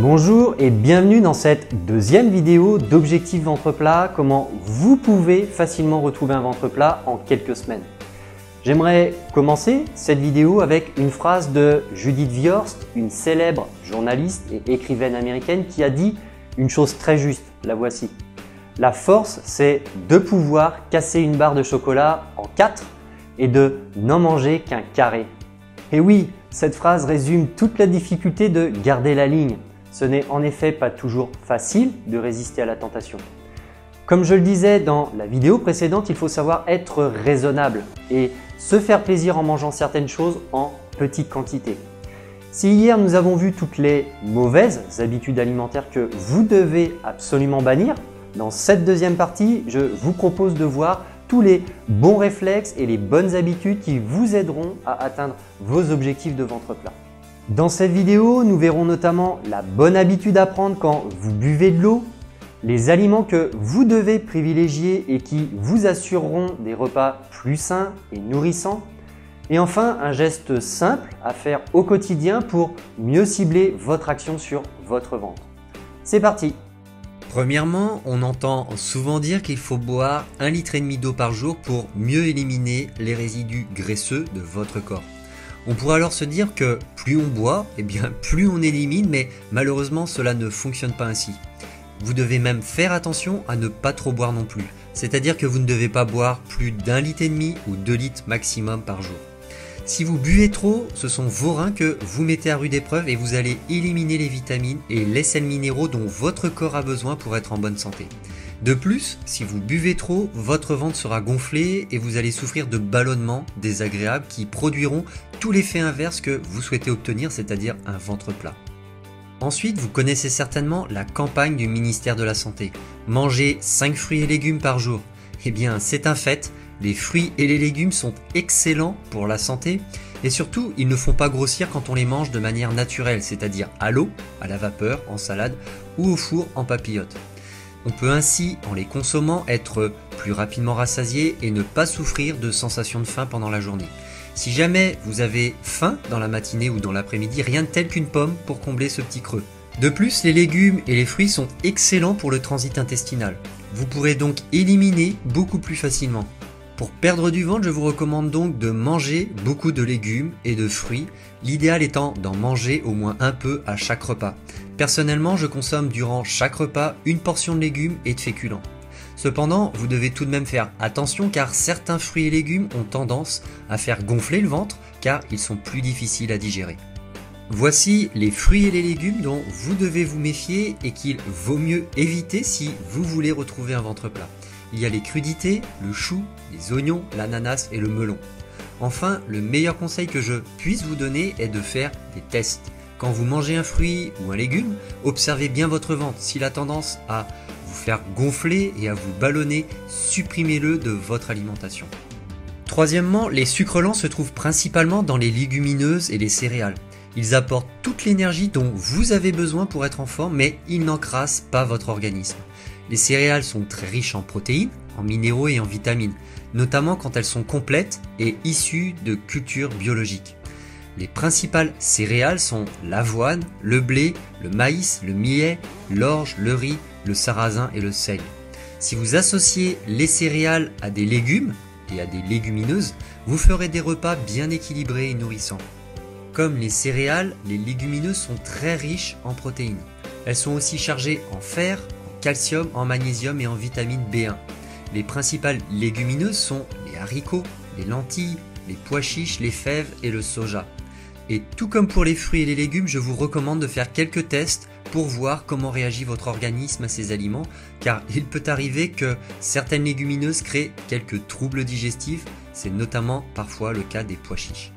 Bonjour et bienvenue dans cette deuxième vidéo d'Objectif Ventre Plat, comment vous pouvez facilement retrouver un ventre plat en quelques semaines. J'aimerais commencer cette vidéo avec une phrase de Judith Viorst, une célèbre journaliste et écrivaine américaine qui a dit une chose très juste, la voici. La force, c'est de pouvoir casser une barre de chocolat en 4 et de n'en manger qu'un carré. Et oui, cette phrase résume toute la difficulté de garder la ligne. Ce n'est en effet pas toujours facile de résister à la tentation. Comme je le disais dans la vidéo précédente, il faut savoir être raisonnable et se faire plaisir en mangeant certaines choses en petite quantité. Si hier nous avons vu toutes les mauvaises habitudes alimentaires que vous devez absolument bannir, dans cette deuxième partie, je vous propose de voir tous les bons réflexes et les bonnes habitudes qui vous aideront à atteindre vos objectifs de ventre plat. Dans cette vidéo, nous verrons notamment la bonne habitude à prendre quand vous buvez de l'eau, les aliments que vous devez privilégier et qui vous assureront des repas plus sains et nourrissants, et enfin un geste simple à faire au quotidien pour mieux cibler votre action sur votre ventre. C'est parti! Premièrement, on entend souvent dire qu'il faut boire 1,5 litre d'eau par jour pour mieux éliminer les résidus graisseux de votre corps. On pourrait alors se dire que plus on boit, plus on élimine, mais malheureusement cela ne fonctionne pas ainsi. Vous devez même faire attention à ne pas trop boire non plus, c'est-à-dire que vous ne devez pas boire plus d'1,5 litre ou 2 litres maximum par jour. Si vous buvez trop, ce sont vos reins que vous mettez à rude épreuve et vous allez éliminer les vitamines et les sels minéraux dont votre corps a besoin pour être en bonne santé. De plus, si vous buvez trop, votre ventre sera gonflé et vous allez souffrir de ballonnements désagréables qui produiront tout l'effet inverse que vous souhaitez obtenir, c'est-à-dire un ventre plat. Ensuite, vous connaissez certainement la campagne du ministère de la Santé. Mangez 5 fruits et légumes par jour. Eh bien, c'est un fait, les fruits et les légumes sont excellents pour la santé et surtout, ils ne font pas grossir quand on les mange de manière naturelle, c'est-à-dire à l'eau, à la vapeur, en salade ou au four en papillote. On peut ainsi, en les consommant, être plus rapidement rassasié et ne pas souffrir de sensations de faim pendant la journée. Si jamais vous avez faim dans la matinée ou dans l'après-midi, rien de tel qu'une pomme pour combler ce petit creux. De plus, les légumes et les fruits sont excellents pour le transit intestinal. Vous pourrez donc éliminer beaucoup plus facilement. Pour perdre du ventre, je vous recommande donc de manger beaucoup de légumes et de fruits, l'idéal étant d'en manger au moins un peu à chaque repas. Personnellement, je consomme durant chaque repas une portion de légumes et de féculents. Cependant, vous devez tout de même faire attention car certains fruits et légumes ont tendance à faire gonfler le ventre car ils sont plus difficiles à digérer. Voici les fruits et les légumes dont vous devez vous méfier et qu'il vaut mieux éviter si vous voulez retrouver un ventre plat. Il y a les crudités, le chou, les oignons, l'ananas et le melon. Enfin, le meilleur conseil que je puisse vous donner est de faire des tests. Quand vous mangez un fruit ou un légume, observez bien votre ventre. S'il a tendance à vous faire gonfler et à vous ballonner, supprimez-le de votre alimentation. Troisièmement, les sucres lents se trouvent principalement dans les légumineuses et les céréales. Ils apportent toute l'énergie dont vous avez besoin pour être en forme, mais ils n'encrassent pas votre organisme. Les céréales sont très riches en protéines, en minéraux et en vitamines, notamment quand elles sont complètes et issues de cultures biologiques. Les principales céréales sont l'avoine, le blé, le maïs, le millet, l'orge, le riz, le sarrasin et le seigle. Si vous associez les céréales à des légumes et à des légumineuses, vous ferez des repas bien équilibrés et nourrissants. Comme les céréales, les légumineuses sont très riches en protéines. Elles sont aussi chargées en fer, en calcium, en magnésium et en vitamine B1. Les principales légumineuses sont les haricots, les lentilles, les pois chiches, les fèves et le soja. Et tout comme pour les fruits et les légumes, je vous recommande de faire quelques tests pour voir comment réagit votre organisme à ces aliments, car il peut arriver que certaines légumineuses créent quelques troubles digestifs, c'est notamment parfois le cas des pois chiches.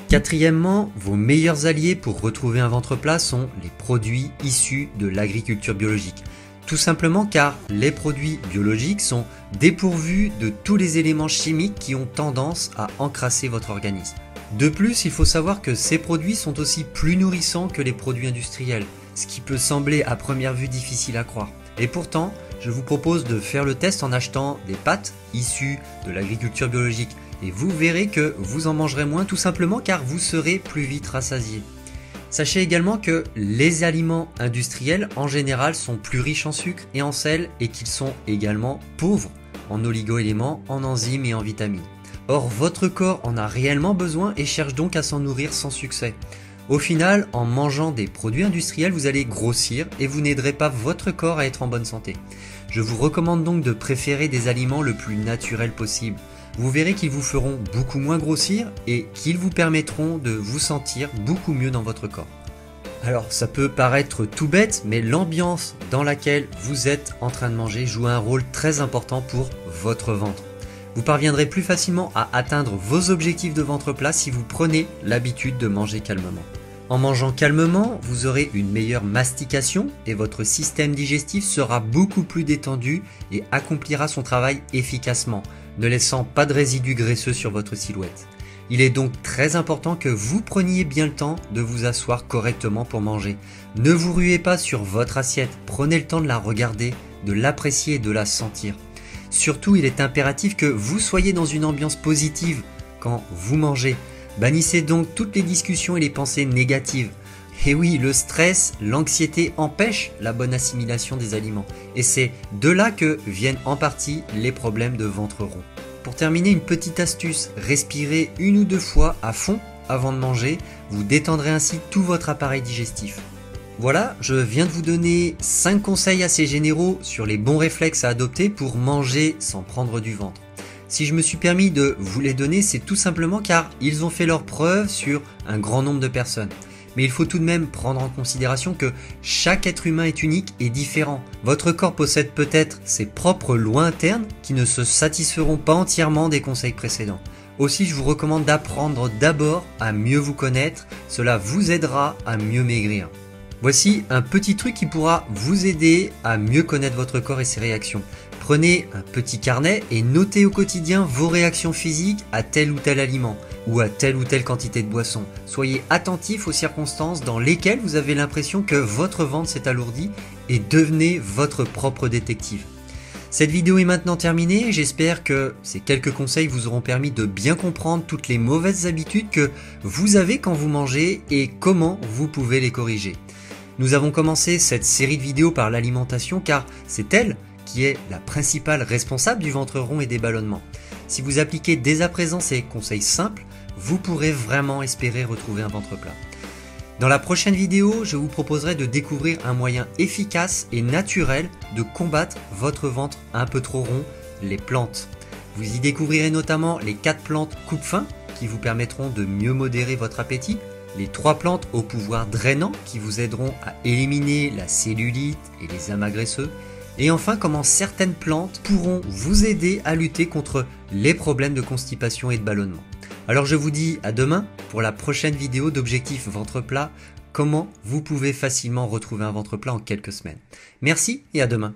Quatrièmement, vos meilleurs alliés pour retrouver un ventre plat sont les produits issus de l'agriculture biologique. Tout simplement car les produits biologiques sont dépourvus de tous les éléments chimiques qui ont tendance à encrasser votre organisme. De plus, il faut savoir que ces produits sont aussi plus nourrissants que les produits industriels, ce qui peut sembler à première vue difficile à croire. Et pourtant, je vous propose de faire le test en achetant des pâtes issues de l'agriculture biologique et vous verrez que vous en mangerez moins tout simplement car vous serez plus vite rassasié. Sachez également que les aliments industriels en général sont plus riches en sucre et en sel et qu'ils sont également pauvres en oligo-éléments, en enzymes et en vitamines. Or, votre corps en a réellement besoin et cherche donc à s'en nourrir sans succès. Au final, en mangeant des produits industriels, vous allez grossir et vous n'aiderez pas votre corps à être en bonne santé. Je vous recommande donc de préférer des aliments le plus naturels possible. Vous verrez qu'ils vous feront beaucoup moins grossir et qu'ils vous permettront de vous sentir beaucoup mieux dans votre corps. Alors ça peut paraître tout bête, mais l'ambiance dans laquelle vous êtes en train de manger joue un rôle très important pour votre ventre. Vous parviendrez plus facilement à atteindre vos objectifs de ventre plat si vous prenez l'habitude de manger calmement. En mangeant calmement, vous aurez une meilleure mastication et votre système digestif sera beaucoup plus détendu et accomplira son travail efficacement, ne laissant pas de résidus graisseux sur votre silhouette. Il est donc très important que vous preniez bien le temps de vous asseoir correctement pour manger. Ne vous ruez pas sur votre assiette, prenez le temps de la regarder, de l'apprécier et de la sentir. Surtout, il est impératif que vous soyez dans une ambiance positive quand vous mangez. Bannissez donc toutes les discussions et les pensées négatives. Et oui, le stress, l'anxiété empêchent la bonne assimilation des aliments. Et c'est de là que viennent en partie les problèmes de ventre rond. Pour terminer, une petite astuce, respirez 1 ou 2 fois à fond avant de manger, vous détendrez ainsi tout votre appareil digestif. Voilà, je viens de vous donner 5 conseils assez généraux sur les bons réflexes à adopter pour manger sans prendre du ventre. Si je me suis permis de vous les donner, c'est tout simplement car ils ont fait leurs preuves sur un grand nombre de personnes. Mais il faut tout de même prendre en considération que chaque être humain est unique et différent. Votre corps possède peut-être ses propres lois internes qui ne se satisferont pas entièrement des conseils précédents. Aussi, je vous recommande d'apprendre d'abord à mieux vous connaître, cela vous aidera à mieux maigrir. Voici un petit truc qui pourra vous aider à mieux connaître votre corps et ses réactions. Prenez un petit carnet et notez au quotidien vos réactions physiques à tel ou tel aliment ou à telle ou telle quantité de boisson. Soyez attentif aux circonstances dans lesquelles vous avez l'impression que votre ventre s'est alourdi et devenez votre propre détective. Cette vidéo est maintenant terminée, j'espère que ces quelques conseils vous auront permis de bien comprendre toutes les mauvaises habitudes que vous avez quand vous mangez et comment vous pouvez les corriger. Nous avons commencé cette série de vidéos par l'alimentation car c'est elle qui est la principale responsable du ventre rond et des ballonnements. Si vous appliquez dès à présent ces conseils simples, vous pourrez vraiment espérer retrouver un ventre plat. Dans la prochaine vidéo, je vous proposerai de découvrir un moyen efficace et naturel de combattre votre ventre un peu trop rond, les plantes. Vous y découvrirez notamment les 4 plantes coupe-faim qui vous permettront de mieux modérer votre appétit, les 3 plantes au pouvoir drainant qui vous aideront à éliminer la cellulite et les amas graisseux, et enfin comment certaines plantes pourront vous aider à lutter contre les problèmes de constipation et de ballonnement. Alors je vous dis à demain pour la prochaine vidéo d'Objectif Ventre Plat, comment vous pouvez facilement retrouver un ventre plat en quelques semaines. Merci et à demain.